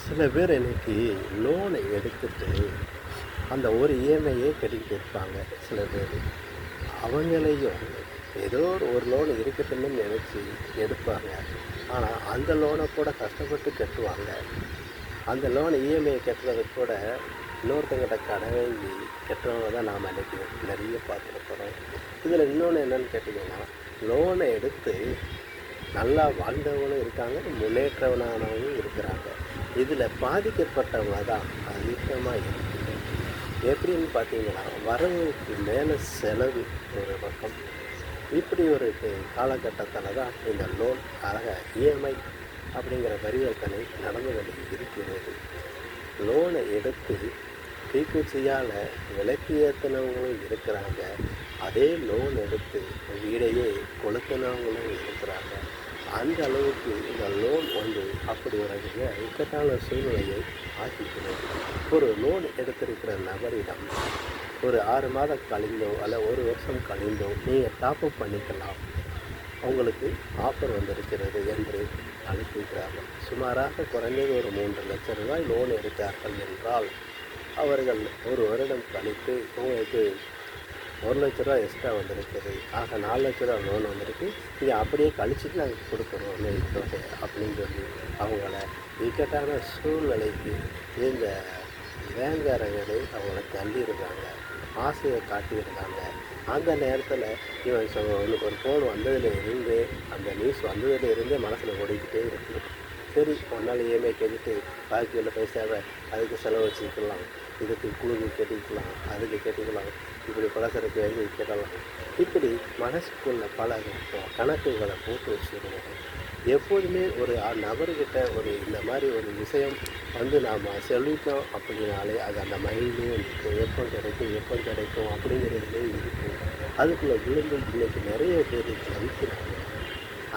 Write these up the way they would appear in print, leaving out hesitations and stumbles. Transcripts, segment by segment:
சில பேர் இன்னைக்கு லோனை எடுத்துட்டு அந்த ஒரு இஎம்ஐயே கட்டிக்கிட்டு இருப்பாங்க சில பேர். அவங்களையும் ஏதோ ஒரு லோன் இருக்கட்டும்னு நினச்சி எடுப்பாங்க. ஆனால் அந்த லோனை கூட கஷ்டப்பட்டு கட்டுவாங்க. அந்த லோன் இஎம்ஐ கட்டுறதுக்கு கூட இன்னொருத்தங்கிட்ட கடன் வாங்கி கட்டுறவங்க தான் நாம் இன்றைக்கி நிறைய பார்த்துருக்குறோம். இதில் இன்னொன்று என்னென்னு கேட்டிங்கன்னா, லோனை எடுத்து நல்லா வாழ்ந்தவங்களும் இருக்காங்க, முன்னேற்றவனானவங்களும் இருக்கிறாங்க. இதில் பாதிக்கப்பட்டவங்க தான் அதிகமாக இருக்குது. எப்படின்னு பார்த்தீங்கன்னா, வரவுக்கு மேலே செலவு ஒரு பக்கம். இப்படி ஒரு காலகட்டத்தில் தான் இந்த லோன் இஎம்ஐ அப்படிங்கிற பரிவர்த்தனை நடந்து கொண்டு இருக்கிறது. லோனை எடுத்து தீக்குச்சியால் விலைக்கு ஏற்றினவங்களும் இருக்கிறாங்க. அதே லோன் எடுத்து வீடையே கொளுத்தினவங்களும் இருக்கிறாங்க. அந்த அளவுக்கு இந்த லோன் அப்படி ஒரு இக்கட்டான சூழ்நிலையை ஆக்கிக்கிறது. ஒரு லோன் எடுத்திருக்கிற நபரிடம் ஒரு 6 மாதம் கழிந்தோ அல்ல 1 வருஷம் கழிந்தோ நீங்கள் டாப்அப் பண்ணிக்கலாம், அவங்களுக்கு ஆஃபர் வந்திருக்கிறது என்று அனுப்பியிருக்கிறார்கள். சுமாராக குறைந்தது ஒரு 3 லட்சம் ரூபாய் லோன் எடுத்தார்கள் என்றால் அவர்கள் 1 வருடம் கழித்து உங்களுக்கு 1 லட்ச ரூபா எக்ஸ்ட்ரா வந்திருக்குது, ஆக 4 லட்ச ரூபா லோன் வந்திருக்கு, நீங்கள் அப்படியே கழிச்சிட்டு நாங்கள் கொடுக்குறோம் தொகை அப்படின்னு சொல்லி அவங்கள இக்கட்டான சூழ்நிலைக்கு இந்த பேங்காரங்களை அவங்கள தள்ளியிருக்காங்க, ஆசையை காட்டியிருக்காங்க. அந்த நேரத்தில் இவனுக்கு ஒரு ஃபோன் வந்ததுலேருந்து, அந்த நியூஸ் வந்ததுலேருந்தே மனசில் ஓடிக்கிட்டே இருக்குது. சரி, ஒரு நாள் இஎம்ஐ கேட்டுட்டு பாக்கி உள்ள பைசாவை அதுக்கு செலவு வச்சுக்கலாம், இதுக்கு குழுக்கு கட்டிக்கலாம், அதுக்கு கட்டிக்கலாம், இப்படி பலசரக்கு வாங்கி கட்டலாம், இப்படி மனசுக்குள்ள பல கணக்குகளை போட்டு வச்சுருவோம். எப்போதுமே ஒரு நபர்கிட்ட இந்த மாதிரி ஒரு விஷயம் நாம் சொல்லிட்டோம் அப்படின்னாலே அது அந்த மைண்ட்லேயே இருக்கும். எப்போ கிடைக்கும் அப்படிங்கிறதுலே இருக்கும். அதுக்குள்ளே விழுந்து இன்றைக்கி நிறைய பேர் நம்பிக்கிறாங்க.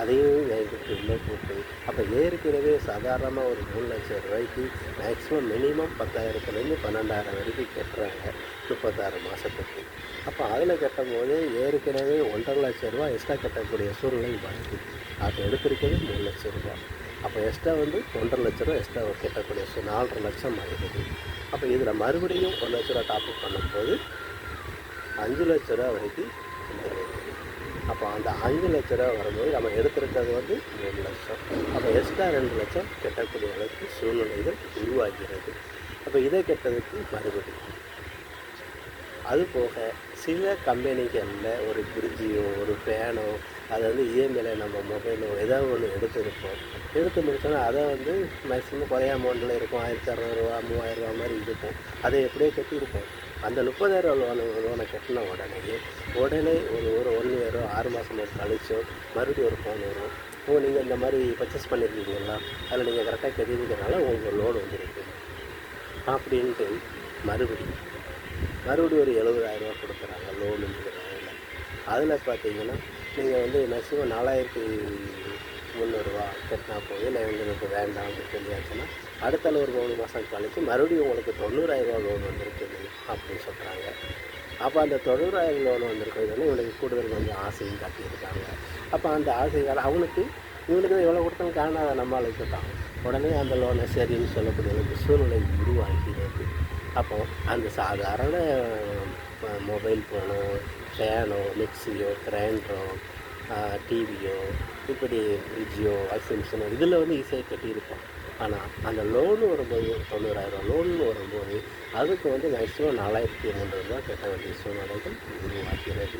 அதையும் என்கிட்ட இல்லை போட்டு அப்போ ஏற்கனவே சாதாரணமாக ஒரு 3 லட்சம் ரூபாய்க்கு மேக்ஸிமம் மினிமம் 10,000லேருந்து 12,000 வரைக்கும் கட்டுறாங்க 36 மாதத்துக்கு. அப்போ அதில் கட்டும் போது ஏற்கனவே 1,50,000 லட்சம் ரூபா எக்ஸ்ட்ரா கட்டக்கூடிய சூழ்நிலை வருது. அப்போ எடுத்திருக்கிறது 3 லட்சம் ரூபா. அப்போ எக்ஸ்ட்ரா 1,50,000 லட்ச ரூபா எக்ஸ்ட்ரா கட்டக்கூடிய 4,50,000 லட்சம் ஆகிடுது. அப்போ இதில் மறுபடியும் 1 லட்ச ரூபா டாப்அப் பண்ணும்போது 5 லட்ச ரூபா வரைக்கும் வந்துடுது. அப்போ அந்த 5 லட்ச ரூபா வரும்போது நம்ம எடுத்திருக்கிறது 3 லட்சம். அப்போ எக்ஸ்ட்ரா 2 லட்சம் கட்டக்கூடிய அளவுக்கு சூழ்நிலைகள் உருவாகிறது. அப்போ இதை கெட்டதுக்கு மறுபடியும் அதுபோக சில கம்பெனிகளில் ஒரு ஃப்ரிட்ஜியோ ஒரு ஃபேனோ அதை இஎம்ஐயில் நம்ம மொபைலோ ஏதாவது ஒன்று எடுத்து முடிச்சோன்னா அதை மேக்ஸிமம் குறைய அமௌண்ட்டில் இருக்கும். 1,600 ரூபா 3,000 ரூபா மாதிரி இருக்கும். அதை எப்படியே கட்டியிருப்போம். அந்த 30,000 லோனை கட்டின உடனே ஒரு 1 இயரோ 6 மாதமோ கழிச்சோ மறுபடியும் ஒரு ஃபோன் வரும். நீங்கள் இந்த மாதிரி பர்ச்சேஸ் பண்ணியிருக்கீங்களா, அதில் நீங்கள் கரெக்டாக கட்டியிருக்கிறதுனால உங்களுக்கு லோன் வந்துருக்கு அப்படின்ட்டு மறுபடியும் ஒரு 70,000 ரூபா கொடுக்குறாங்க லோனுங்கிறதுனால. அதில் பார்த்தீங்கன்னா நீங்கள் மேக்ஸிமம் 4,300 ரூபா கட்டினா போதும், இல்லை எங்களுக்கு வேண்டாம் அப்படின்னு சொல்லியாச்சுன்னா அடுத்த ஒரு 3 மாதம் கழித்து மறுபடியும் உங்களுக்கு 90,000 ரூபா லோன் வந்திருக்குது அப்படின்னு சொல்கிறாங்க. அப்போ அந்த 90,000 லோன் வந்திருக்கிறதுனால இவனுக்கு கூடுதல் கொஞ்சம் ஆசையும் காட்டியிருக்காங்க. அப்போ அந்த ஆசைக்கால இவனுக்கு எவ்வளோ கொடுத்தாலும் காணாத நம்மளுக்கு தான் உடனே அந்த லோனை சரின்னு சொல்லக்கூடிய சூழ்நிலை உருவாகிறது. அப்போது அந்த சாதாரண மொபைல் ஃபோனோ ஃபேனோ மிக்சியோ கிரைண்டரோ டிவியோ இப்படி ஃப்ரிட்ஜோ வாஷிங் மிஷினோ இதில் ஈஸியாக கட்டியிருப்பான். ஆனால் அந்த லோனு வரும்போது 90,000 லோன்னு வரும்போது அதுக்கு மேக்ஸிமம் 4,300 ரூபா கட்ட வேண்டிய சூழ்நிலைகள் உருவாகிறது.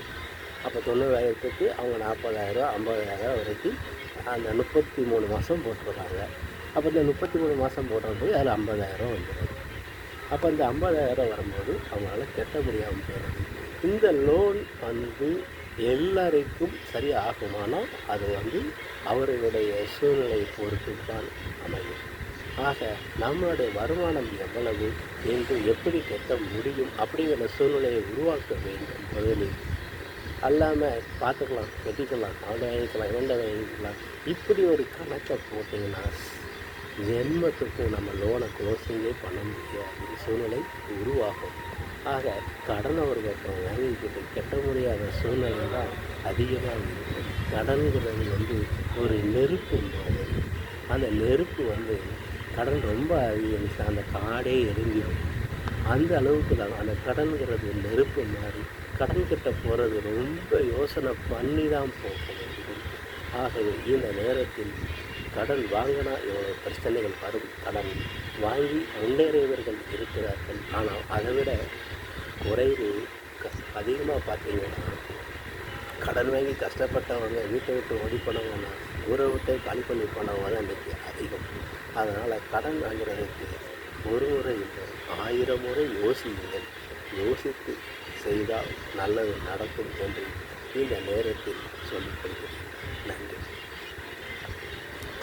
அப்போ 90,000க்கு அவங்க 40,000 50,000 வரைக்கும் அந்த 33 மாதம் போட்டிருக்காங்க. அப்போ இந்த 33 மாதம் போடும்போது அதில் 50,000 வந்துடுது. அப்போ இந்த 50,000 வரும்போது அவங்களால கட்ட முடியாமல் போகிறது. இந்த லோன் எல்லாருக்கும் சரி ஆகுமானால் அது அவர்களுடைய சூழ்நிலை பொறுத்து தான் அமையும். ஆக நம்மளுடைய வருமானம் எவ்வளவு என்று எப்படி கட்ட முடியும் அப்படிங்கிற சூழ்நிலையை உருவாக்க வேண்டும். முதலில் அல்லாமல் பார்த்துக்கலாம், கட்டிக்கலாம், அவனை வாங்கிக்கலாம், இவன்ட வாங்கிக்கலாம், இப்படி ஒரு கணக்கை போட்டிங்கன்னா ஜென்மத்துக்கும் நம்ம லோனை க்ளோசிங்கே பண்ண முடியாத சூழ்நிலை உருவாகும். ஆக கடனை ஒரு பக்கம் வாங்கிக்கிட்டு கட்ட முடியாத சூழ்நிலை தான் அதிகமாக இருக்கும். கடன்கிறது ஒரு நெருப்பு மாதிரி. அந்த நெருப்பு கடன் ரொம்ப அதிகரிச்சு அந்த காடே எரிஞ்சிடும். அந்த அளவுக்கு தான் அந்த கடன்கிறது நெருப்பு மாதிரி. கடன் கிட்ட போகிறது ரொம்ப யோசனை பண்ணி தான் போக வேண்டும். ஆகவே இந்த நேரத்தில் கடன் வாங்கினா எவ்வளோ பிரச்சனைகள் வரும். கடன் வாங்கி முன்னேறியவர்கள் இருக்கிறார்கள். ஆனால் அதை விட குறைவு அதிகமாக பார்த்தீங்கன்னா, கடன் வாங்கி கஷ்டப்பட்டவங்க, வீட்டை விட்டு ஓடி போனவங்கன்னா, ஊரை விட்டே காலி பண்ணி போனவங்க தான் இன்றைக்கி அதிகம். அதனால் கடன் வாங்குறதுக்கு ஒரு முறை இல்லை, 1000 முறை யோசியுங்கள். யோசித்து செய்தால் நல்லது நடக்கும் என்று இந்த நேரத்தில் சொல்லிக் கொள்கிறேன். நன்றி.